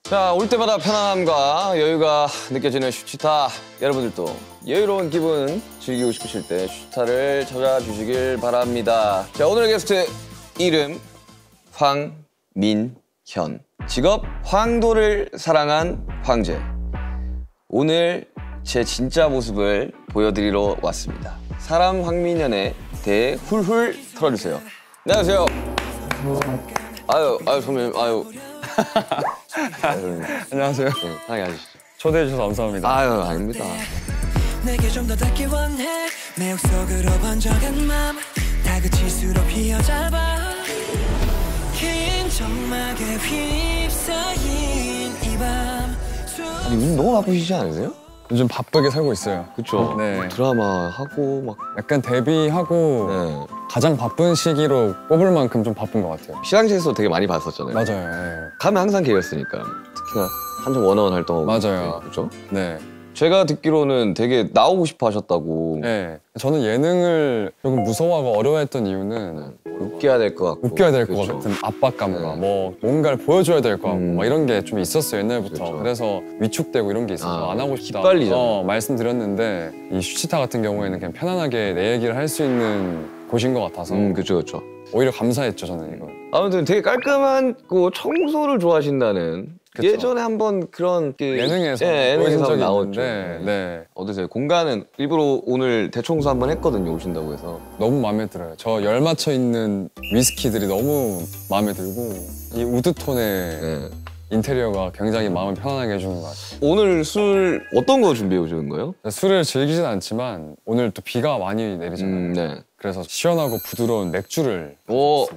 자, 올 때마다 편안함과 여유가 느껴지는 슈치타. 여러분들도 여유로운 기분 즐기고 싶으실 때 슈치타를 찾아주시길 바랍니다. 자, 오늘의 게스트 이름 황민현. 직업 황도를 사랑한 황제. 오늘 제 진짜 모습을 보여드리러 왔습니다. 사람 황민현에 대해 훌훌 털어주세요. 안녕하세요. 아유 선배님, 아유. 안녕하세요. 네, 편하게 하시죠. 초대해 주셔서 감사합니다. 아유, 아닙니다. 내게 좀 더 닿기 원해. 내 속으로 번져간 맘 다그칠수록 휘어잡아. 긴 점막에 휩싸인 이 밤. 아니, 요즘 너무 바쁘시지 않으세요? 요즘 바쁘게 살고 있어요. 그쵸? 네. 드라마 하고 막. 약간 데뷔하고 네. 가장 바쁜 시기로 꼽을 만큼 좀 바쁜 것 같아요. 시상식에서 되게 많이 봤었잖아요. 맞아요. 네. 가면 항상 계였으니까. 특히나 한참 원어원 활동하고. 맞아요. 그죠? 네. 제가 듣기로는 되게 나오고 싶어 하셨다고. 네. 저는 예능을 조금 무서워하고 어려워했던 이유는 웃겨야 될 것 같고. 웃겨야 될 것 그렇죠. 같은 압박감과 네. 뭐 뭔가를 보여줘야 될 것 같고 막 이런 게 좀 있었어요, 옛날부터. 그렇죠. 그래서 위축되고 이런 게 있어서 안 하고 싶다. 깃발리잖아요. 말씀드렸는데 이 슈치타 같은 경우에는 그냥 편안하게 내 얘기를 할 수 있는 곳인 것 같아서 그쵸. 오히려 감사했죠, 저는 이거. 아무튼 되게 깔끔하고 청소를 좋아하신다는. 그쵸. 예전에 한번 그런 예능에서 예능에서 보여준 적이 나왔죠. 있는데 네. 어떠세요? 공간은 일부러 오늘 대청소 한번 했거든요, 오신다고 해서. 너무 마음에 들어요. 저 열 맞춰 있는 위스키들이 너무 마음에 들고 이 우드톤의 네. 인테리어가 굉장히 마음을 편안하게 해주는 것 같아요. 오늘 술 어떤 거 준비해 오시는 거예요? 술을 즐기진 않지만 오늘 또 비가 많이 내리잖아요. 네. 그래서 시원하고 부드러운 맥주를 오,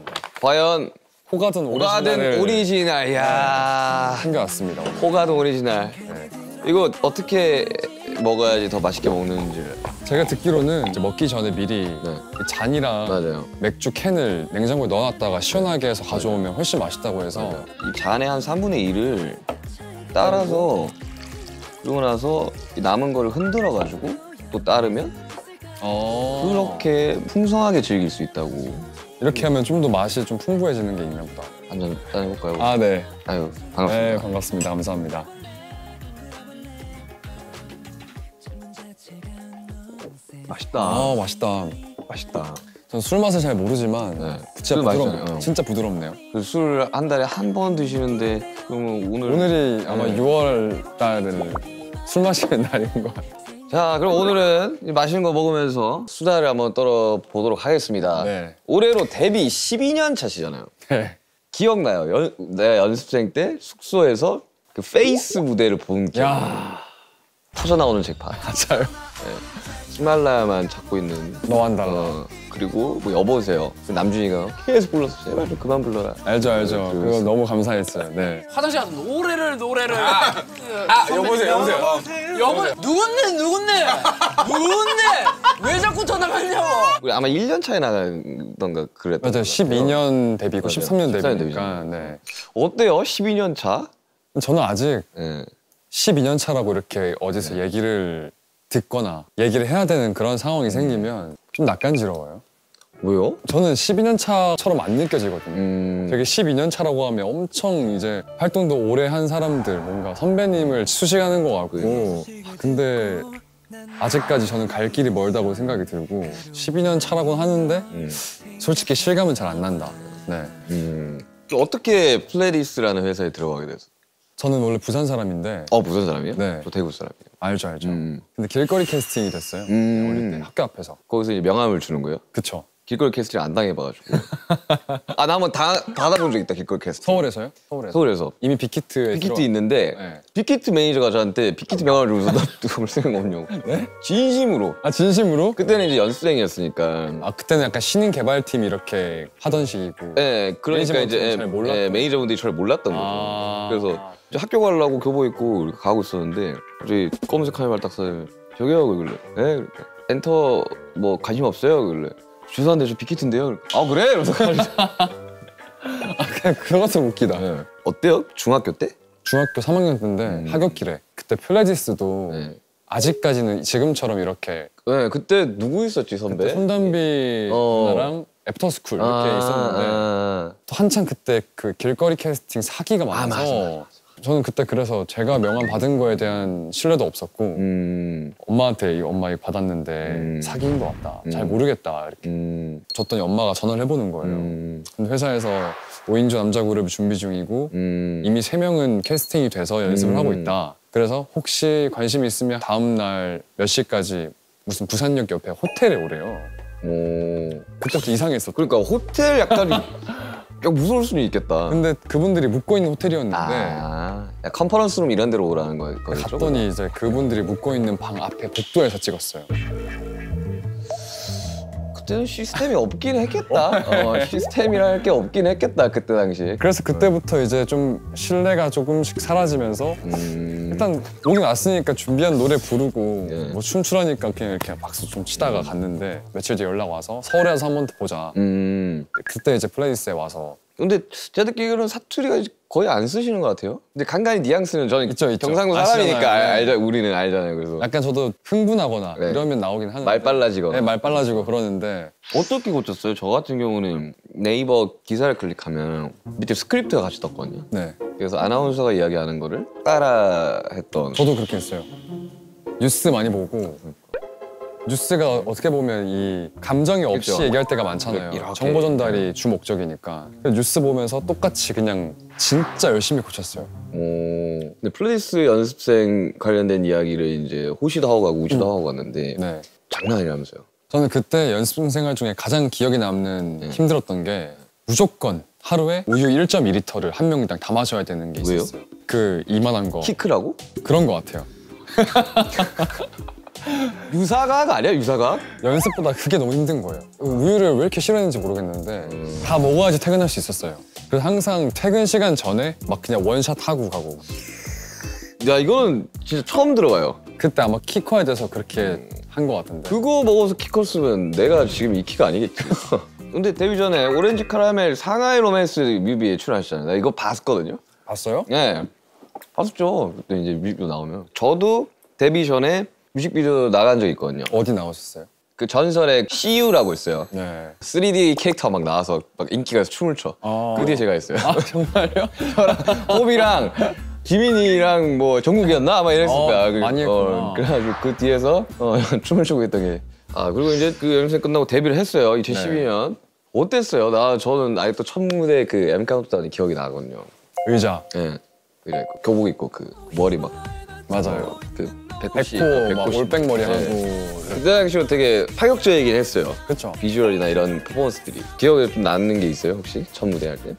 과연 호가든 오리지널을 오리지널. 야, 챙겨왔습니다. 오늘. 호가든 오리지널. 네. 이거 어떻게 먹어야지 더 맛있게 먹는지를. 제가 듣기로는 이제 먹기 전에 미리 네. 이 잔이랑 맞아요. 맥주 캔을 냉장고에 넣어놨다가 시원하게 해서 가져오면 훨씬 맛있다고 해서 이 잔의 한 3분의 1을 따라서 그러고 나서 이 남은 거를 흔들어가지고 또 따르면 그렇게 풍성하게 즐길 수 있다고. 이렇게 하면 좀 더 맛이 좀 풍부해지는 게 있나 보다. 한잔 따내볼까요? 아, 네. 아유, 반갑습니다. 네, 반갑습니다. 감사합니다. 맛있다. 아, 맛있다. 맛있다. 전 술 맛을 잘 모르지만 네. 진짜 술 부드럽네요. 맛있어요. 진짜 부드럽네요. 술 한 달에 한 번 드시는데 그러면 오늘이 아마 네. 6월 달에는 술 마시는 날인 것 같아요. 자, 그럼 오늘은 이 맛있는 거 먹으면서 수다를 한번 떨어보도록 하겠습니다. 네. 올해로 데뷔 12년 차시잖아요. 네. 기억나요? 내가 연습생 때 숙소에서 그 페이스 무대를 본 기억. 야, 터져 나오는 잭팟. 맞아요. 히말라야만 찾고 있는. 너만 달라. 그리고 뭐 여보세요. 남준이가 계속 불러서 제발 좀 그만 불러라. 알죠. 네, 그거 너무 감사했어요. 네. 화장실 가서 노래를 여보세요. 여보 누군데 왜 자꾸 전화 받냐고. 우리 아마 1년 차에 나가던가 그랬던 맞아요. 것 같아요. 12년 데뷔고 맞아요. 13년 13년 데뷔니까. 네. 어때요? 12년 차? 저는 아직 네. 12년 차라고 이렇게 어디서 얘기를 듣거나 얘기를 해야 되는 그런 상황이 생기면 좀 낯간지러워요. 뭐요? 저는 12년 차처럼 안 느껴지거든요. 되게 12년 차라고 하면 엄청 이제 활동도 오래 한 사람들, 뭔가 선배님을 수식하는 것 같고. 근데 아직까지 저는 갈 길이 멀다고 생각이 들고 12년 차라고 하는데 솔직히 실감은 잘 안 난다. 네. 어떻게 플레디스라는 회사에 들어가게 됐어? 저는 원래 부산 사람인데 부산 사람이에요? 네. 저 대구 사람이에요. 알죠. 근데 길거리 캐스팅이 됐어요. 어릴 때 학교 앞에서. 거기서 이제 명함을 주는 거예요? 그쵸. 길거리 캐스팅 안 당해봐가지고. 나 한번 받아본 적 있다, 길거리 캐스팅. 서울에서요? 서울에서. 이미 빅히트에 빅히트 있는데 네. 빅히트 매니저가 저한테 빅히트 명함을 주면서 너 누구 볼 생각 없냐고. 네? 진심으로. 아, 진심으로? 그때는 이제 연습생이었으니까. 아, 그때는 약간 신인 개발팀 이렇게 하던 시기고. 네, 그러니까 이제 잘 몰랐던 매니저분들이 저를 몰랐던 거죠. 그래서 이제 학교 가려고 교복 입고 이렇게 가고 있었는데 갑자기 검은색 카메라 딱 써요. 저기요, 그길래. 네, 그러니까. 엔터 뭐 관심 없어요, 그길래. 죄송한데 저 빅히트인데요. 아, 그래? 이러면서 아, 그냥 그런 것도 웃기다. 네. 어때요? 중학교 때? 중학교 3학년 때인데 하굣길에 그때 플레디스도 네. 아직까지는 지금처럼 이렇게 네, 그때 누구 있었지, 선배? 손담비 누나랑 애프터스쿨 이렇게 있었는데 또 한창 그때 그 길거리 캐스팅 사기가 많아서 저는 그때 그래서 제가 명함 받은 거에 대한 신뢰도 없었고 엄마한테 엄마 이거 받았는데 사기인 것 같다. 잘 모르겠다. 이렇게 줬더니 엄마가 전화를 해보는 거예요. 근데 회사에서 5인조 남자 그룹 준비 중이고 이미 3명은 캐스팅이 돼서 연습을 하고 있다. 그래서 혹시 관심 있으면 다음 날 몇 시까지 무슨 부산역 옆에 호텔에 오래요. 그때부터 이상했어. 그러니까 호텔 약간 무서울 수는 있겠다. 근데 그분들이 묵고 있는 호텔이었는데 컨퍼런스룸 이런 데로 오라는 거겠죠? 갔더니 이제 그분들이 묵고 있는 방 앞에 복도에서 찍었어요. 그때는 시스템이 없긴 했겠다. 시스템이랄 게 없긴 했겠다 그때 당시에. 그래서 그때부터 이제 좀 신뢰가 조금씩 사라지면서 일단 오긴 왔으니까 준비한 노래 부르고 뭐 춤추라니까 그냥 이렇게 박수 좀 치다가 갔는데 며칠 뒤에 연락 와서 서울에 와서 한 번 더 보자. 그때 이제 플레이스에 와서. 근데 제가 듣기로는 사투리가 거의 안 쓰시는 것 같아요. 근데 간간히 뉘앙스는 저는 있죠. 경상도 사람이니까 우리는 알잖아요. 그래서 약간 저도 흥분하거나 이러면 나오긴 하는데 말 빨라지거나. 네, 말 빨라지고 그러는데 어떻게 고쳤어요? 저 같은 경우는 네이버 기사를 클릭하면 밑에 스크립트가 같이 떴거든요. 네. 그래서 아나운서가 이야기하는 거를 따라 했던. 저도 그렇게 했어요. 뉴스 많이 보고 뉴스가 어떻게 보면 이 감정이 없이 그쵸. 얘기할 때가 많잖아요. 이렇게. 정보 전달이 주 목적이니까. 뉴스 보면서 똑같이 그냥 진짜 열심히 고쳤어요. 근데 플레이스 연습생 관련된 이야기를 이제 호시도 하고 가고 우시도 하고 갔는데 네. 장난 아니라면서요. 저는 그때 연습생 생활 중에 가장 기억에 남는 힘들었던 게 무조건 하루에 우유 1.2리터를 한 명당 다 마셔야 되는 게 왜요? 있었어요. 그 이만한 거. 키크라고? 그런 거 같아요. 유사과학 아니야? 유사과학? 연습보다 그게 너무 힘든 거예요. 우유를 왜 이렇게 싫어했는지 모르겠는데 다 먹어야지 퇴근할 수 있었어요. 그래서 항상 퇴근 시간 전에 막 그냥 원샷 하고 가고. 야 이거는 진짜 처음 들어봐요. 그때 아마 키 커야 돼서 그렇게 한 거 같은데. 그거 먹어서 키 컸으면 내가 지금 이 키가 아니겠지. 근데 데뷔 전에 오렌지 카라멜 상하이 로맨스 뮤비에 출연하셨잖아요. 나 이거 봤거든요. 봤어요? 네, 봤었죠. 그때 이제 뮤비도 나오면. 저도 데뷔 전에 뮤직비디오 나간 적 있거든요. 어디 나오셨어요? 그 전설의 CU라고 있어요. 네. 3D 캐릭터 막 나와서 막 인기가 춤을 춰. 그 뒤에 제가 있어요. 아 정말요? 저랑 호비랑 지민이랑 뭐 정국이었나 아마 이랬을 거야. 많이 했구나. 그래가지고 그 뒤에서 춤을 추고 있던 게. 그리고 이제 그 연습생 끝나고 데뷔를 했어요. 2012년. 어땠어요? 저는 아직도 첫 무대 그 M 카운트다운이 기억이 나거든요. 의자. 예. 그래 교복 입고 그 머리 막 맞아요. 그 백호 막 올백머리 하고. 그때 당시로 되게 파격적이긴 했어요. 그렇죠. 비주얼이나 이런 퍼포먼스들이. 기억에 좀 남는 게 있어요 혹시? 첫 무대 할 때?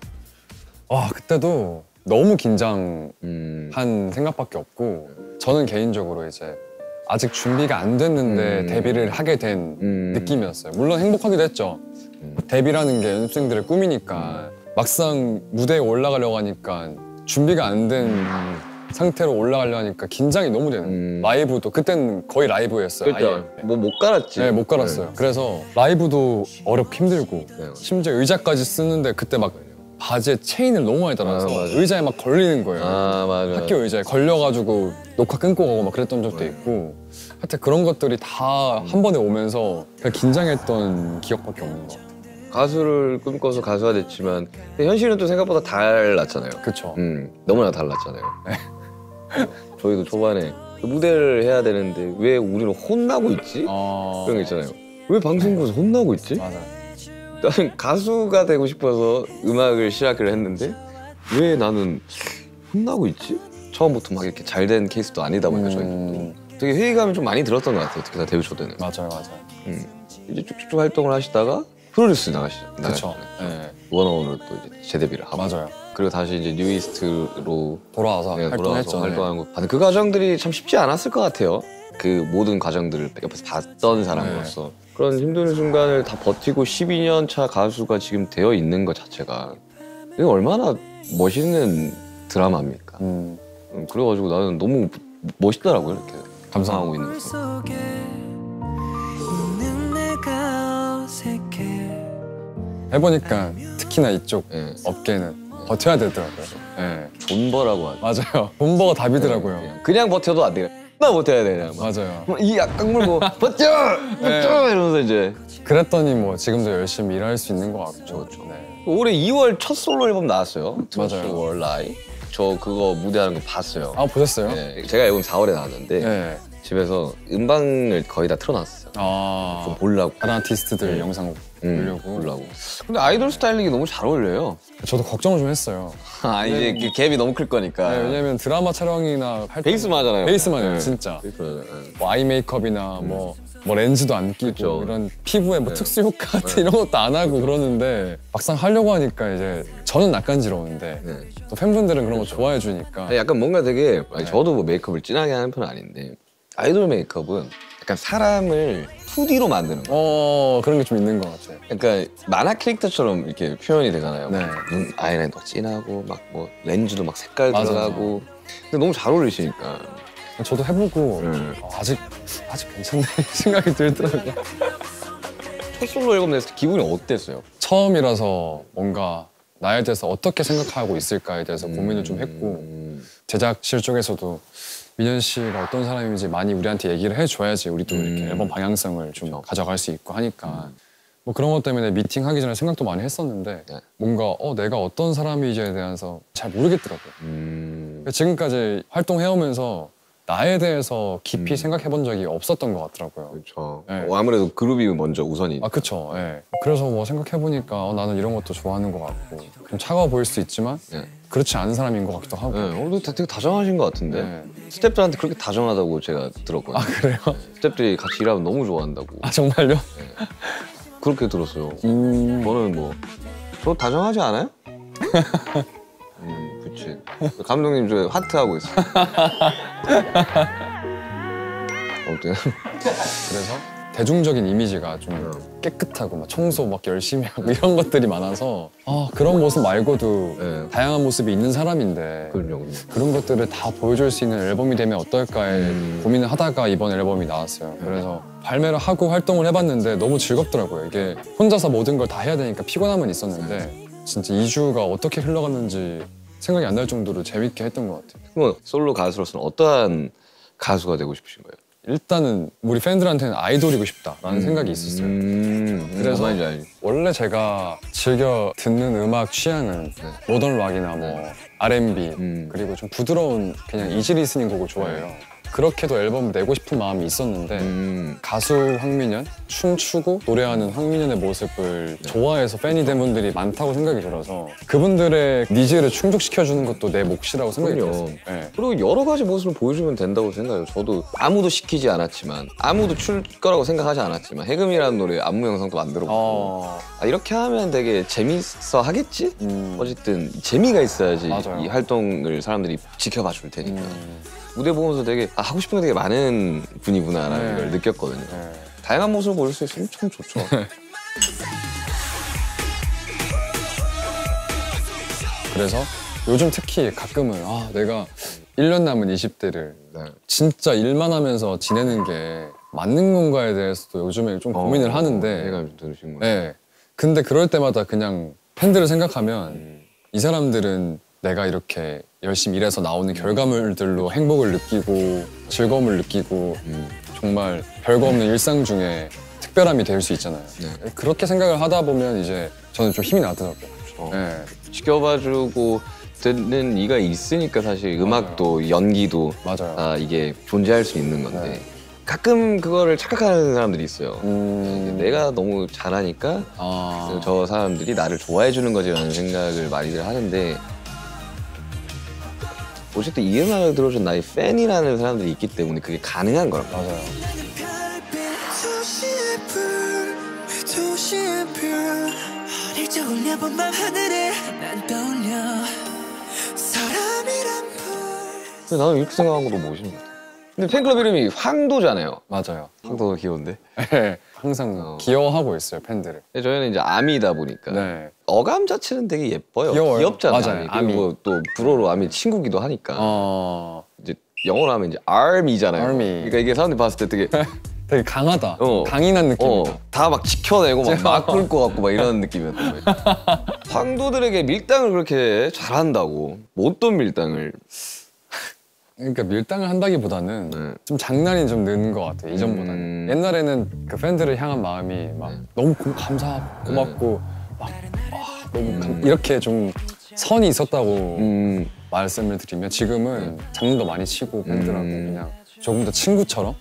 와 그때도 너무 긴장한 음. 생각밖에 없고 저는 개인적으로 이제 아직 준비가 안 됐는데 데뷔를 하게 된 느낌이었어요. 물론 행복하기도 했죠. 데뷔라는 게 연습생들의 꿈이니까 막상 무대에 올라가려고 하니까 준비가 안 된 상태로 올라가려 하니까 긴장이 너무 되는 라이브도 그때는 거의 라이브였어요. 그렇죠. 뭐 못 갈았지. 네, 못 갈았어요. 그래서 라이브도 어렵고 힘들고 심지어 의자까지 쓰는데 그때 막 바지에 체인을 너무 많이 달아서 맞아. 의자에 막 걸리는 거예요. 맞아. 학교 의자에 걸려가지고 녹화 끊고 가고 막 그랬던 적도 있고 하여튼 그런 것들이 다 한 번에 오면서 그냥 긴장했던 기억밖에 없는 것 같아요. 가수를 꿈꿔서 가수가 됐지만 현실은 또 생각보다 달랐잖아요. 그쵸. 너무나 달랐잖아요. 저희도 초반에 무대를 해야 되는데 왜 우리는 혼나고 있지? 그런 거 있잖아요. 왜 방송국에서 혼나고 있지? 맞아요. 나는 가수가 되고 싶어서 음악을 시작을 했는데 왜 나는 혼나고 있지? 처음부터 막 이렇게 잘 된 케이스도 아니다 보니까 저희도 되게 회의감이 좀 많이 들었던 것 같아요. 특히 나 데뷔 초 때는. 맞아요. 이제 쭉쭉쭉 활동을 하시다가 프로듀스 나가시죠. 그쵸. 네. 원어원으로 또 이제 재데뷔를 하고. 맞아요. 그리고 다시 이제 뉴이스트로 돌아와서 돌아와서 활동했죠. 활동한 거. 그 과정들이 참 쉽지 않았을 것 같아요. 그 모든 과정들을 옆에서 봤던 사람으로서. 그런 힘든 순간을 다 버티고 12년 차 가수가 지금 되어 있는 것 자체가 이게 얼마나 멋있는 드라마입니까? 그래가지고 나는 너무 멋있더라고요. 이렇게 감상하고 있는 거. 속에 있는 내가 어색해. 해보니까 특히나 이쪽 네. 업계는 버텨야 되더라고요. 네. 존버라고 하죠. 맞아요. 본버가 답이더라고요. 그냥 버텨도 안 돼. 나 버텨야 돼. 그냥. 맞아요. 이 약간 물고 버텨! 버텨! 이러면서 이제 그랬더니 뭐 지금도 열심히 일할 수 있는 것 같죠. 그렇죠. 네. 올해 2월 첫 솔로 앨범 나왔어요. 맞아요. 월 라이. 저 그거 무대하는 거 봤어요. 아 보셨어요? 네, 제가 앨범 4월에 나왔는데 네. 집에서 음방을 거의 다 틀어놨어요. 아 좀 보려고. 다른 아티스트들 영상 보려고. 보려고. 근데 아이돌 스타일링이 너무 잘 어울려요. 저도 걱정을 좀 했어요. 아 이제 그 갭이 너무 클 거니까. 네, 왜냐면 드라마 촬영이나 할 때 베이스만 하잖아요. 베이스만 해요, 네. 진짜. 베이스만 뭐 아이 메이크업이나 뭐 렌즈도 안 끼고 그쵸. 이런 피부에 뭐 특수 효과 같은 이런 것도 안 하고 그러는데 막상 하려고 하니까 이제 저는 낯간지러운데 네. 또 팬분들은 그런 거 좋아해 주니까 약간 뭔가 되게 아니, 저도 뭐 메이크업을 진하게 하는 편은 아닌데 아이돌 메이크업은 약간 사람을 2D로 만드는 거. 그런 게 좀 있는 것 같아요. 그러니까 만화 캐릭터처럼 이렇게 표현이 되잖아요. 네. 눈 아이라인도 진하고 막 뭐 렌즈도 막 색깔 맞아. 들어가고. 근데 너무 잘 어울리시니까. 저도 해보고 아직 괜찮네 생각이 들더라고요. 첫 솔로 앨범 냈을 때 기분이 어땠어요? 처음이라서 뭔가 나에 대해서 어떻게 생각하고 있을까에 대해서 고민을 좀 했고 제작실 쪽에서도 민현 씨가 어떤 사람인지 많이 우리한테 얘기를 해줘야지 우리도 이렇게 앨범 방향성을 좀 가져갈 수 있고 하니까 뭐 그런 것 때문에 미팅하기 전에 생각도 많이 했었는데 네. 뭔가 내가 어떤 사람인지에 대해서 잘 모르겠더라고요. 지금까지 활동해오면서 나에 대해서 깊이 생각해본 적이 없었던 것 같더라고요. 그렇죠. 네. 아무래도 그룹이 먼저 우선이. 아 그쵸. 예. 그래서 뭐 생각해보니까 나는 이런 것도 좋아하는 것 같고 좀 차가워 보일 수 있지만 네. 그렇지 않은 사람인 것 같기도 하고. 오늘도 되게 다정하신 것 같은데 네. 스태프들한테 그렇게 다정하다고 제가 들었거든요. 아 그래요? 스태프들이 같이 일하면 너무 좋아한다고 아 정말요? 그렇게 들었어요. 저는 뭐 저 다정하지 않아요? 그치. 감독님 저 하트하고 있어. 어때요? 그래서 대중적인 이미지가 좀 깨끗하고 막 청소 막 열심히 하고 이런 것들이 많아서 그런 모습 말고도 네. 다양한 모습이 있는 사람인데 그럼요. 그런 것들을 다 보여줄 수 있는 앨범이 되면 어떨까에 고민을 하다가 이번 앨범이 나왔어요. 그래서 발매를 하고 활동을 해봤는데 너무 즐겁더라고요. 이게 혼자서 모든 걸 다 해야 되니까 피곤함은 있었는데 진짜 2주가 어떻게 흘러갔는지 생각이 안 날 정도로 재밌게 했던 것 같아요. 그럼 솔로 가수로서는 어떠한 가수가 되고 싶으신 거예요? 일단은 우리 팬들한테는 아이돌이고 싶다라는 생각이 있었어요. 그래서 말인지 알지. 원래 제가 즐겨 듣는 음악 취향은 모던 락이나 뭐 R&B 그리고 좀 부드러운 그냥 이지 리스닝 곡을 좋아해요. 그렇게도 앨범을 내고 싶은 마음이 있었는데 가수 황민현, 춤추고 노래하는 황민현의 모습을 좋아해서 팬이 된 분들이 많다고 생각이 들어서 그분들의 니즈를 충족시켜주는 것도 내 몫이라고 생각이 그럼요. 들었어요. 네. 그리고 여러 가지 모습을 보여주면 된다고 생각해요. 저도 아무도 시키지 않았지만 아무도 출 거라고 생각하지 않았지만 해금이라는 노래 안무 영상도 만들어보고 이렇게 하면 되게 재밌어 하겠지? 어쨌든 재미가 있어야지 맞아요. 이 활동을 사람들이 지켜봐 줄 테니까 무대 보면서 되게 하고 싶은 게 되게 많은 분이구나라는 걸 느꼈거든요. 다양한 모습을 보여줄 수 있으면 참 좋죠. 그래서 요즘 특히 가끔은 내가 1년 남은 20대를 진짜 일만 하면서 지내는 게 맞는 건가에 대해서도 요즘에 좀 고민을 하는데 내가 좀 들으신 거예요. 네. 근데 그럴 때마다 그냥 팬들을 생각하면 이 사람들은 내가 이렇게 열심히 일해서 나오는 결과물들로 행복을 느끼고 즐거움을 느끼고 정말 별거 없는 일상 중에 특별함이 될 수 있잖아요. 그렇게 생각을 하다 보면 이제 저는 좀 힘이 나더라고요. 네. 지켜봐주고 듣는 이가 있으니까 사실 음악도 연기도 맞아요. 다 이게 존재할 수 있는 건데 가끔 그거를 착각하는 사람들이 있어요. 내가 너무 잘하니까 저 사람들이 나를 좋아해 주는 거지라는 생각을 많이들 하는데 어쨌든 이 음악을 들어준 나의 팬이라는 사람들이 있기 때문에 그게 가능한 거란 말이에요. 맞아요. 어릴 적 올려본 밤 하늘에 난 떠올려 사람이란 불 근데 나는 이렇게 생각한 것도 멋있는 것 같아. 근데 팬클럽 이름이 황도잖아요. 맞아요. 황도가 귀여운데? 항상 귀여워하고 있어요, 팬들을. 근데 저희는 이제 아미다 보니까 네. 어감 자체는 되게 예뻐요. 귀여워요. 귀엽잖아요. 맞아요, 그리고 또 불어로 아미 친구기도 하니까 이제 영어로 하면 이제 army잖아요. army. 그러니까 이게 사람들이 봤을 때 되게 되게 강하다. 강인한 느낌이다. 다 막 지켜내고 막 끌 것 같고 막 이런 느낌이었던 거예요. 황도들에게 밀당을 그렇게 잘한다고 못 돈 밀당을 그러니까 밀당을 한다기보다는 좀 장난이 좀 는 것 같아요, 이전보다는. 옛날에는 그 팬들을 향한 마음이 막 너무 감사하고 고맙고 막 너무 이렇게 좀 선이 있었다고 말씀을 드리면 지금은 장난도 많이 치고 팬들하고 그냥 조금 더 친구처럼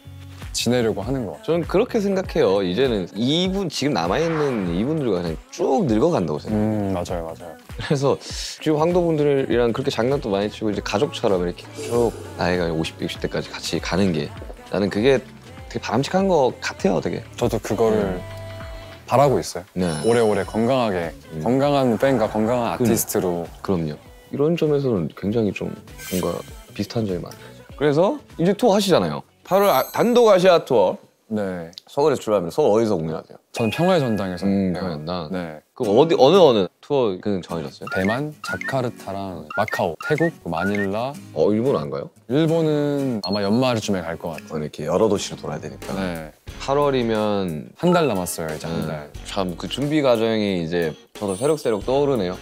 지내려고 하는 것 같아요. 저는 그렇게 생각해요. 이제는 이분 지금 남아있는 이분들과 그냥 쭉 늙어간다고 생각해요. 맞아요. 그래서 지금 황도분들이랑 그렇게 장난도 많이 치고 이제 가족처럼 이렇게 쭉 나이가 50대, 60대까지 같이 가는 게 나는 그게 되게 바람직한 것 같아요, 되게. 저도 그거를 바라고 있어요. 네. 오래오래 건강하게 건강한 팬과 건강한 아티스트로. 그럼요. 이런 점에서는 굉장히 좀 뭔가 비슷한 점이 많아요. 그래서 이제 투어 하시잖아요. 8월 단독 아시아 투어. 네. 서울에서 출발하면 서울 어디서 공연하세요? 저는 평화의 전당에서. 평화연당. 네. 그럼 어느 투어 그 정해졌어요? 대만, 자카르타랑 마카오, 태국, 마닐라. 일본 안 가요? 일본은 아마 연말쯤에 갈 것 같아요. 이렇게 여러 도시를 돌아야 되니까. 네. 8월이면 한 달 남았어요, 이제 한 달. 참 그 준비 과정이 이제 저도 새록새록 떠오르네요.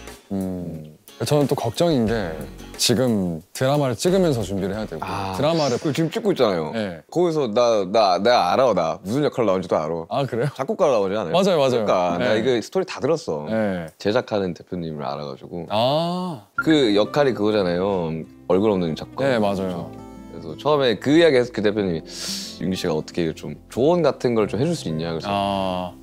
저는 또 걱정인 게 지금 드라마를 찍으면서 준비를 해야 되고 드라마를 그 지금 찍고 있잖아요. 네. 거기서 내가 알아. 나 무슨 역할 나온지도 알아. 아 그래요? 작곡가로 나오지 않아요? 맞아요. 그러니까 나 네. 이거 스토리 다 들었어. 네. 제작하는 대표님을 알아가지고 아, 그 역할이 그거잖아요. 얼굴 없는 작곡가. 네 맞아요. 그래서 처음에 그 이야기해서 그 대표님이 윤기 씨가 어떻게 좀 조언 같은 걸 좀 해줄 수 있냐 그래서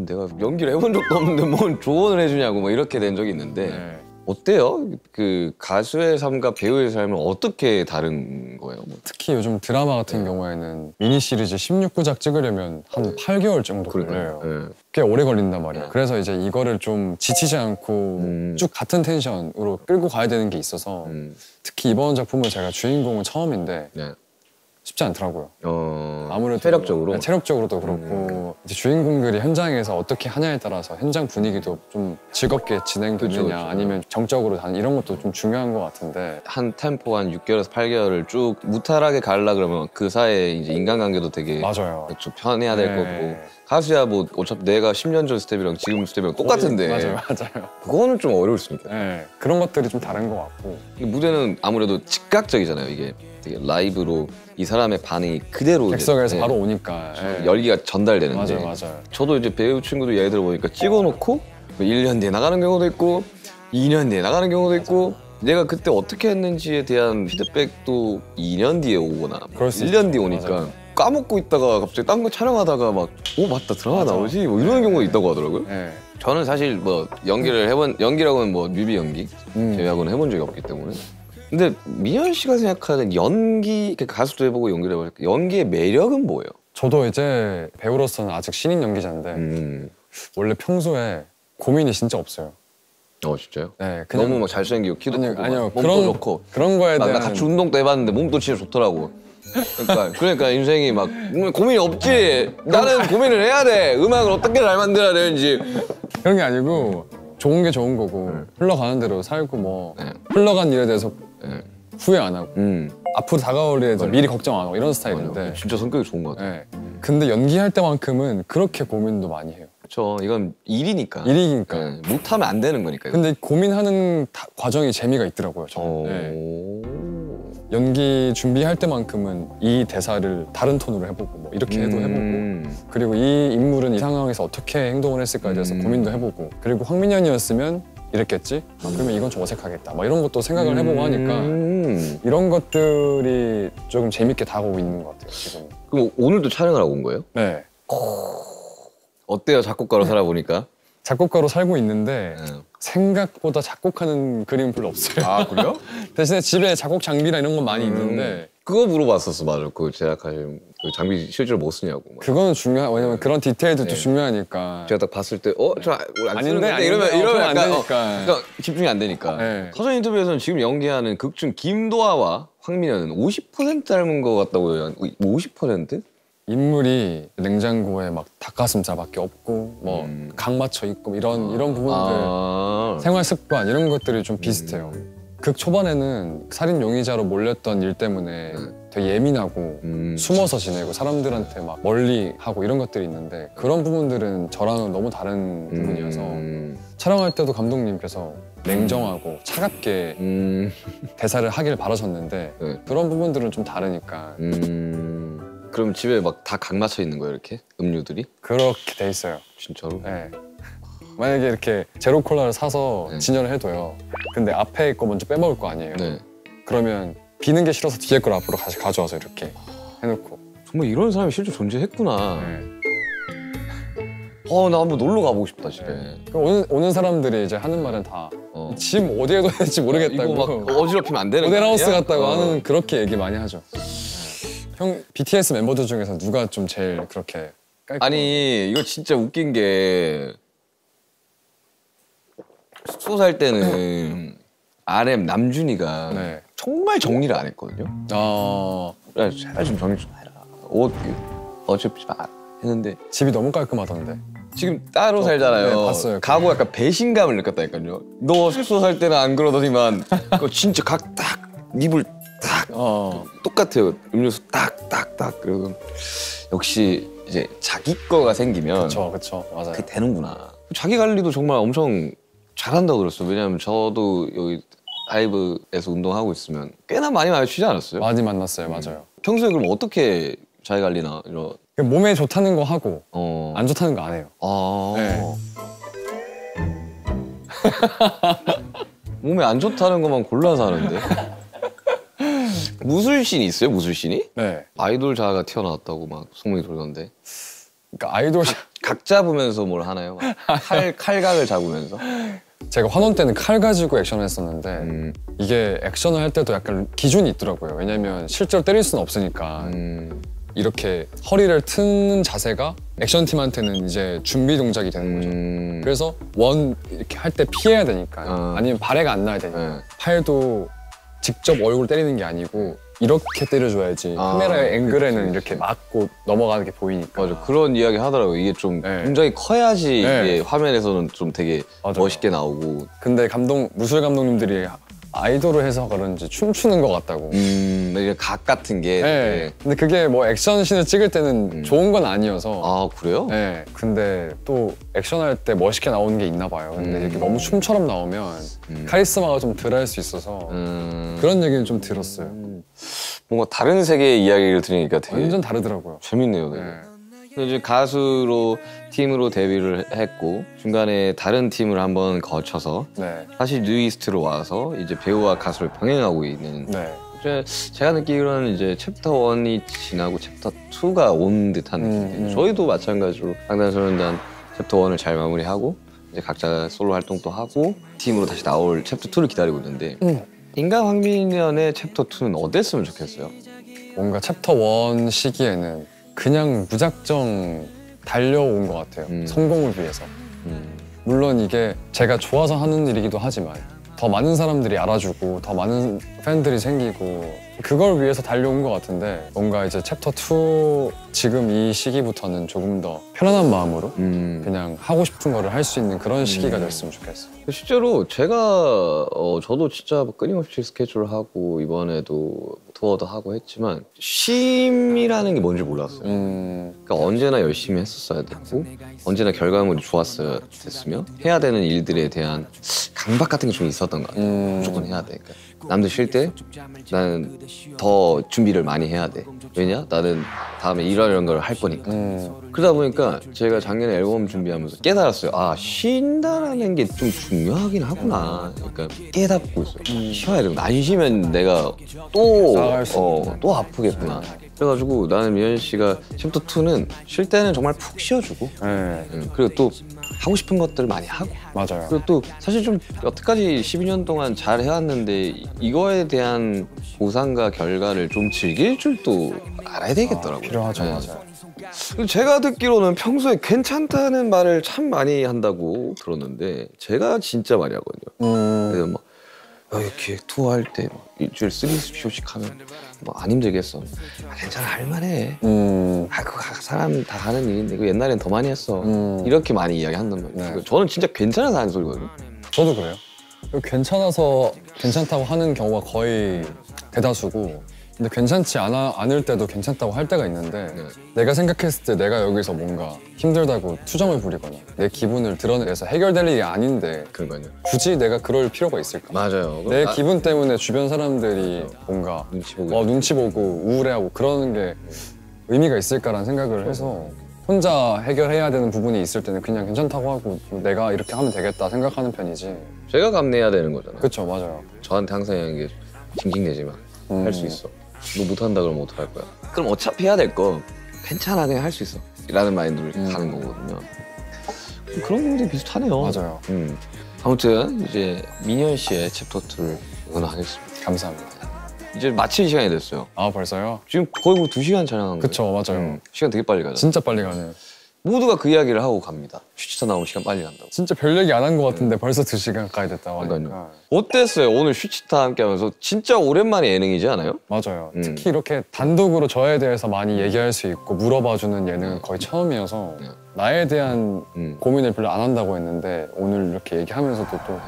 내가 연기를 해본 적도 없는데 뭔 조언을 해주냐고 뭐 이렇게 된 적이 있는데 네. 어때요? 그 가수의 삶과 배우의 삶은 어떻게 다른 거예요? 뭐. 특히 요즘 드라마 같은 경우에는 미니 시리즈 16부작 찍으려면 한 8개월 정도 걸려요. 네. 꽤 오래 걸린단 말이에요. 그래서 이제 이거를 좀 지치지 않고 쭉 같은 텐션으로 끌고 가야 되는 게 있어서 특히 이번 작품은 제가 주인공은 처음인데 네. 쉽지 않더라고요. 아무래도 체력적으로? 네, 체력적으로도 그렇고 이제 주인공들이 현장에서 어떻게 하냐에 따라서 현장 분위기도 좀 즐겁게 진행되느냐 그쵸. 아니면 정적으로 다는 이런 것도 좀 중요한 것 같은데 한 템포 한 6개월에서 8개월을 쭉 무탈하게 가려 그러면 그 사이에 이제 인간관계도 되게 맞아요. 좀 편해야 될 네. 거고 가수야 뭐 어차피 내가 10년 전 스텝이랑 지금 스텝이랑 똑같은데 맞아요. 그거는 좀 어려울 수 있겠다. 네, 그런 것들이 좀 다른 것 같고 이 무대는 아무래도 즉각적이잖아요. 이게 되게 라이브로 이 사람의 반응이 그대로 객석에서 이제, 바로 오니까 네. 열기가 전달되는데 맞아요. 저도 이제 배우 친구들 예를 들어보니까 찍어놓고 뭐 1년 뒤에 나가는 경우도 있고 2년 뒤에 나가는 경우도 있고 내가 그때 어떻게 했는지에 대한 피드백도 2년 뒤에 오거나 그럴 수 1년 있죠. 뒤에 오니까 맞아요. 까먹고 있다가 갑자기 딴 거 촬영하다가 막 맞다 드라마 나오지 뭐 이런 경우가 있다고 하더라고요. 네. 저는 사실 뭐 연기라고는 뭐 뮤비 연기 제외하고는 해본 적이 없기 때문에 근데 민현 씨가 생각하는 연기 가수도 해보고 연기를 해보니까 연기의 매력은 뭐예요? 저도 이제 배우로서는 아직 신인 연기자인데 원래 평소에 고민이 진짜 없어요. 진짜요? 네, 그냥 너무 막 잘생기고 키도 크고 아니요 몸도 좋고 그런 거에 나 대한 같이 운동도 해봤는데 몸도 진짜 좋더라고. 그러니까 인생이 막 고민이 없지. 나는 고민을 해야 돼. 음악을 어떻게 잘 만들어야 되는지. 그런 게 아니고 좋은 게 좋은 거고 흘러가는 대로 살고 뭐 흘러간 일에 대해서 후회 안 하고 앞으로 다가올 일에 대해서 미리 걱정 안 하고 이런 스타일인데 진짜 성격이 좋은 것 같아요. 네. 근데 연기할 때만큼은 그렇게 고민도 많이 해요. 그렇죠. 이건 일이니까. 일이니까. 못하면 안 되는 거니까. 근데 고민하는 과정이 재미가 있더라고요. 저는. 네. 연기 준비할 때만큼은 이 대사를 다른 톤으로 해보고 뭐 이렇게 해도 해보고 그리고 이 인물은 이 상황에서 어떻게 행동을 했을까에 대해서 고민도 해보고 그리고 황민현이었으면 이랬겠지? 그러면 이건 좀 어색하겠다. 막 이런 것도 생각을 해보고 하니까 이런 것들이 조금 재밌게 다가오고 있는 것 같아요. 지금. 그럼 오늘도 촬영을 하고 온 거예요? 네. 어때요? 작곡가로 살아보니까? 작곡가로 살고 있는데 네. 생각보다 작곡하는 그림은 별로 없어요. 아 그래요? 대신에 집에 작곡 장비나 이런 건 많이 있는데 그거 물어봤었어. 맞아. 그 제작하신 그 장비 실제로 못 쓰냐고. 막. 그거는 중요한 왜냐면 그런 디테일들도 네. 중요하니까. 제가 딱 봤을 때 저 안 쓰는 건데 아닌데, 이러면 안 약간 되니까. 그러니까 집중이 안 되니까. 네. 사전 인터뷰에서는 지금 연기하는 극중 김도아와 황민현은 50% 닮은 것 같다고 해요. 50%? 인물이 냉장고에 막 닭가슴살밖에 없고 뭐 각 맞춰 있고 이런 부분들 생활 습관 이런 것들이 좀 비슷해요. 극 초반에는 살인 용의자로 몰렸던 일 때문에 되게 예민하고 숨어서 지내고 사람들한테 막 멀리 하고 이런 것들이 있는데 그런 부분들은 저랑은 너무 다른 부분이어서 촬영할 때도 감독님께서 냉정하고 차갑게 대사를 하길 바라셨는데 네. 그런 부분들은 좀 다르니까 그럼 집에 막 다 각 맞춰 있는 거예요, 이렇게? 음료들이? 그렇게 돼 있어요. 진짜로? 네. 만약에 이렇게 제로 콜라를 사서 네. 진열을 해둬요. 근데 앞에 거 먼저 빼먹을 거 아니에요. 네. 그러면 비는 게 싫어서 뒤에 걸 앞으로 다시 가져와서 이렇게 해놓고. 정말 이런 사람이 실제 존재했구나. 네. 나 한번 놀러 가보고 싶다 집에. 오는 사람들이 이제 하는 말은 다 어. 짐 어디에 둬야 될지 모르겠다고. 이거 막 어지럽히면 안 되는 거 모델하우스 아니야? 같다고 하는 그렇게 얘기 많이 하죠. 형 BTS 멤버들 중에서 누가 좀 제일 그렇게 깔끔? 아니 이거 진짜 웃긴 게 숙소 살 때는 RM 남준이가 네. 정말 정리를 안 했거든요. 그래 제발 좀 정리 좀 해라. 옷 어차피 좀 했는데 집이 너무 깔끔하던데. 지금 따로 살잖아요. 네, 봤어요. 가고 약간 배신감을 느꼈다니까요. 너 숙소 살 때는 안 그러더니만 그거 진짜 각 딱 입을 딱 똑같아요. 음료수 딱딱딱 그리고 역시 이제 자기 거가 생기면 그쵸 맞아요. 그게 되는구나. 자기 관리도 정말 엄청 잘한다고 들었어요. 왜냐하면 저도 여기 라이브에서 운동하고 있으면 꽤나 많이 마주치지 않았어요? 많이 만났어요. 맞아요. 평소에 그럼 어떻게 자기 관리나 이런 몸에 좋다는 거 하고 어. 안 좋다는 거 안 해요. 네. 몸에 안 좋다는 것만 골라서 하는데. 무술신이 있어요? 무술신이? 네. 아이돌 자아가 튀어나왔다고 막 소문이 돌던데. 그러니까 아이돌 각 잡으면서 뭘 하나요? 막 칼각을 잡으면서? 제가 환원 때는 칼 가지고 액션을 했었는데 이게 액션을 할 때도 약간 기준이 있더라고요. 왜냐면 실제로 때릴 수는 없으니까 이렇게 허리를 트는 자세가 액션팀한테는 이제 준비 동작이 되는 거죠. 그래서 원 이렇게 할 때 피해야 되니까 아니면 발해가 안 나야 되니까 팔도 직접 얼굴 때리는 게 아니고 이렇게 때려줘야지 카메라의 앵글에는 이렇게 맞고 넘어가는 게 보이니까. 맞아, 그런 이야기 하더라고요. 이게 좀 굉장히 커야지 이게 화면에서는 좀 되게 멋있게 나오고. 근데 무술 감독님들이 아이돌을 해서 그런지 춤추는 것 같다고. 이게 각 같은 게. 네. 근데 그게 뭐 액션씬을 찍을 때는 좋은 건 아니어서. 아 그래요? 네. 근데 또 액션할 때 멋있게 나오는 게 있나 봐요. 근데 이렇게 너무 춤처럼 나오면 카리스마가 좀 덜할 수 있어서 그런 얘기는 좀 들었어요. 뭔가 다른 세계의 이야기를 들으니까 되게 완전 다르더라고요. 재밌네요. 되게. 이제 가수로 팀으로 데뷔를 했고 중간에 다른 팀을 한번 거쳐서 다시 뉴이스트로 와서 이제 배우와 가수를 병행하고 있는. 제가 느끼기로는 이제 챕터 1이 지나고 챕터 2가 온 듯한 느낌인데 저희도 마찬가지로 방탄소년단 챕터 1을 잘 마무리하고 이제 각자 솔로 활동도 하고 팀으로 다시 나올 챕터 2를 기다리고 있는데 인간 황민현의 챕터 2는 어땠으면 좋겠어요? 뭔가 챕터 1 시기에는 그냥 무작정 달려온 것 같아요. 성공을 위해서. 물론 이게 제가 좋아서 하는 일이기도 하지만 더 많은 사람들이 알아주고 더 많은 팬들이 생기고 그걸 위해서 달려온 것 같은데 뭔가 이제 챕터 2 지금 이 시기부터는 조금 더 편안한 마음으로 그냥 하고 싶은 거를 할 수 있는 그런 시기가 됐으면 좋겠어요. 실제로 제가 저도 진짜 끊임없이 스케줄을 하고 이번에도 투어도 하고 했지만 쉼이라는 게 뭔지 몰랐어요. 그러니까 언제나 열심히 했었어야 됐고 언제나 결과물이 좋았어야 됐으며 해야 되는 일들에 대한 강박 같은 게 좀 있었던 것 같아요. 무조건 해야 돼. 그러니까 남들 쉴 때 나는 더 준비를 많이 해야 돼. 왜냐? 나는 다음에 이런 걸 할 거니까. 그러다 보니까 제가 작년에 앨범 준비하면서 깨달았어요. 아, 쉰다라는 게 좀 중요하긴 하구나. 그러니까 깨닫고 있어요. 쉬어야 되구나. 안 쉬면 내가 또 아프겠구나. 그래가지고 나는 미연 씨가 챕터 2는 쉴 때는 정말 푹 쉬어주고 그리고 또 하고 싶은 것들을 많이 하고 맞아요. 그리고 또 사실 좀 여태까지 12년 동안 잘 해왔는데 이거에 대한 보상과 결과를 좀 즐길 줄도 알아야 되겠더라고요. 필요하죠. 맞아요. 제가 듣기로는 평소에 괜찮다는 말을 참 많이 한다고 들었는데 제가 진짜 많이 하거든요. 그래서 막 기획 투어 할 때 일주일에 3쇼씩 하면 안 힘들겠어. 괜찮아, 할만해. 그거 사람 다 하는 일인데 그거 옛날엔 더 많이 했어. 이렇게 많이 이야기한단 말이에요. 저는 진짜 괜찮아서 하는 소리거든요. 저도 그래요. 괜찮아서 괜찮다고 하는 경우가 거의 대다수고 근데 괜찮지 않을 때도 괜찮다고 할 때가 있는데 내가 생각했을 때 내가 여기서 뭔가 힘들다고 투정을 부리거나 내 기분을 드러내서 해결될 일이 아닌데 그러니까요. 굳이 내가 그럴 필요가 있을까? 맞아요. 내 기분 때문에 주변 사람들이 뭔가 눈치 보고 우울해하고 그러는 게 의미가 있을까라는 생각을 해서 혼자 해결해야 되는 부분이 있을 때는 그냥 괜찮다고 하고 내가 이렇게 하면 되겠다 생각하는 편이지. 제가 감내해야 되는 거잖아요. 그쵸, 맞아요. 저한테 항상 하는 게 징징대지 마. 할 수 있어. 너 못한다 그러면 어떡할 거야? 그럼 어차피 해야 될 거 괜찮아 그냥 할 수 있어. 라는 마인드로 가는 거거든요. 그런 부분들이 비슷하네요. 맞아요. 아무튼 이제 민현 씨의 챕터 2를 응원하겠습니다. 감사합니다. 이제 마칠 시간이 됐어요. 아, 벌써요? 지금 거의 뭐 2시간 촬영한 거예요. 그쵸, 맞아요. 시간 되게 빨리 가죠. 진짜 빨리 가네요. 모두가 그 이야기를 하고 갑니다. 슈치타 나오면 시간 빨리 간다고. 진짜 별 얘기 안 한 것 같은데 벌써 2시간 가까이 됐다고 하니까. 그러니까요. 어땠어요? 오늘 슈치타 함께 하면서 진짜 오랜만에 예능이지 않아요? 맞아요. 특히 이렇게 단독으로 저에 대해서 많이 얘기할 수 있고 물어봐주는 예능은 거의 처음이어서 나에 대한 고민을 별로 안 한다고 했는데 오늘 이렇게 얘기하면서도 또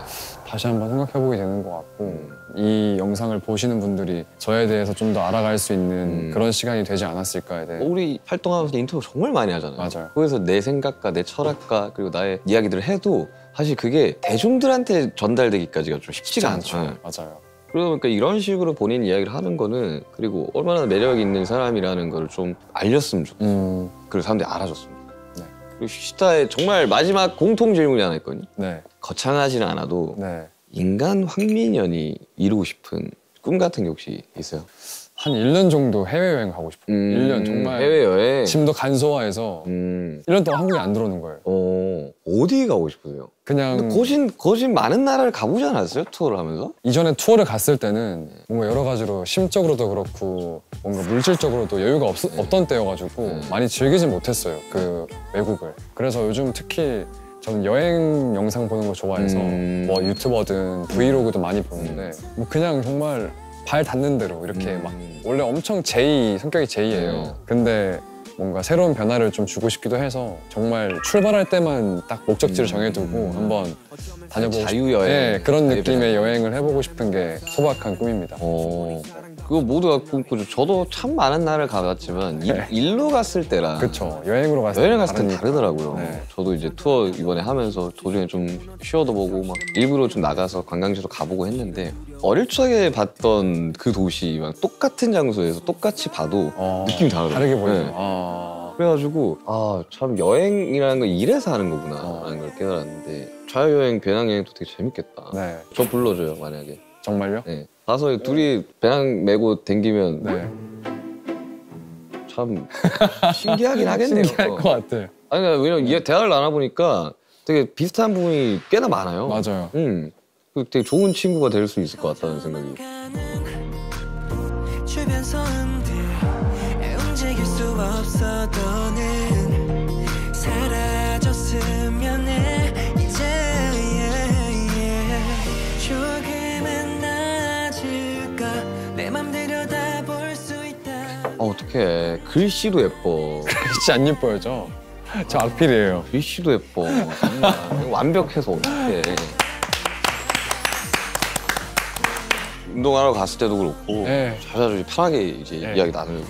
다시 한번 생각해보게 되는 것 같고 이 영상을 보시는 분들이 저에 대해서 좀 더 알아갈 수 있는 그런 시간이 되지 않았을까에 대해. 우리 활동하면서 인터뷰 정말 많이 하잖아요. 맞아요. 거기서 내 생각과 내 철학과 그리고 나의 이야기들을 해도 사실 그게 대중들한테 전달되기까지가 좀 쉽지가 않죠. 맞아요. 그러다 보니까 이런 식으로 본인 이야기를 하는 거는 그리고 얼마나 매력 있는 사람이라는 걸 좀 알렸으면 좋겠어요. 그리고 사람들이 알아줬으면 좋겠어요. 네. 그리고 슈치타의 정말 마지막 공통 질문이 하나 있거든요. 네. 거창하지는 않아도 네. 인간 황민현이 이루고 싶은 꿈 같은 게 혹시 있어요? 한 1년 정도 해외여행 가고 싶어요. 1년 정말 해외여행? 짐도 간소화해서 1년 동안 한국에 안 들어오는 거예요. 어디 가고 싶으세요? 그냥 근데 거진 많은 나라를 가보지 않았어요? 투어를 하면서? 이전에 투어를 갔을 때는 뭔가 여러 가지로 심적으로도 그렇고 뭔가 물질적으로도 여유가 없던 때여가지고 많이 즐기진 못했어요. 그 외국을. 그래서 요즘 특히 저는 여행 영상 보는 거 좋아해서 뭐 유튜버든 브이로그도 많이 보는데 뭐 그냥 정말 발 닿는 대로 이렇게 막 원래 엄청 성격이 제이예요. 근데 뭔가 새로운 변화를 좀 주고 싶기도 해서 정말 출발할 때만 딱 목적지를 정해두고 한번 다녀보고 자유여행. 네, 그런 느낌의 여행을 해보고 싶은 게 소박한 꿈입니다. 그거 모두가 꿈꾸죠. 저도 참 많은 나라를 가봤지만 일로 갔을 때랑 그렇죠. 여행으로 갔을 여행을 갔을 때 다르니까. 다르더라고요. 네. 저도 이제 투어 이번에 하면서 도중에 좀 쉬어도 보고 막 일부러 좀 나가서 관광지도 가보고 했는데 어릴 적에 봤던 그 도시랑 똑같은 장소에서 똑같이 봐도 느낌이 다르더라고요. 다르게 보여요. 네. 그래가지고 참 여행이라는 건 이래서 하는 거구나 라는 걸 깨달았는데 자유여행, 배낭여행도 되게 재밌겠다. 네. 저 불러줘요 만약에. 정말요? 네. 가서 둘이 배낭 메고 댕기면 네. 참 신기하긴 하겠네요. 신기할 것 같아요. 아니 왜냐면 이 대화를 나눠보니까 되게 비슷한 부분이 꽤나 많아요. 맞아요. 되게 좋은 친구가 될 수 있을 것 같다는 생각이. 주변 소음들 움직일 수 없어 너는 사라졌으면 해 이제 조금은 나아질까 내 맘 들여다볼 수 있다. 어떡해. 글씨도 예뻐. 글씨 안 예뻐요, 저 악필이에요. 글씨도 예뻐. 정말. 완벽해서 어떡해. 운동하러 갔을 때도 그렇고 네. 자주 편하게 이제 이야기 나누고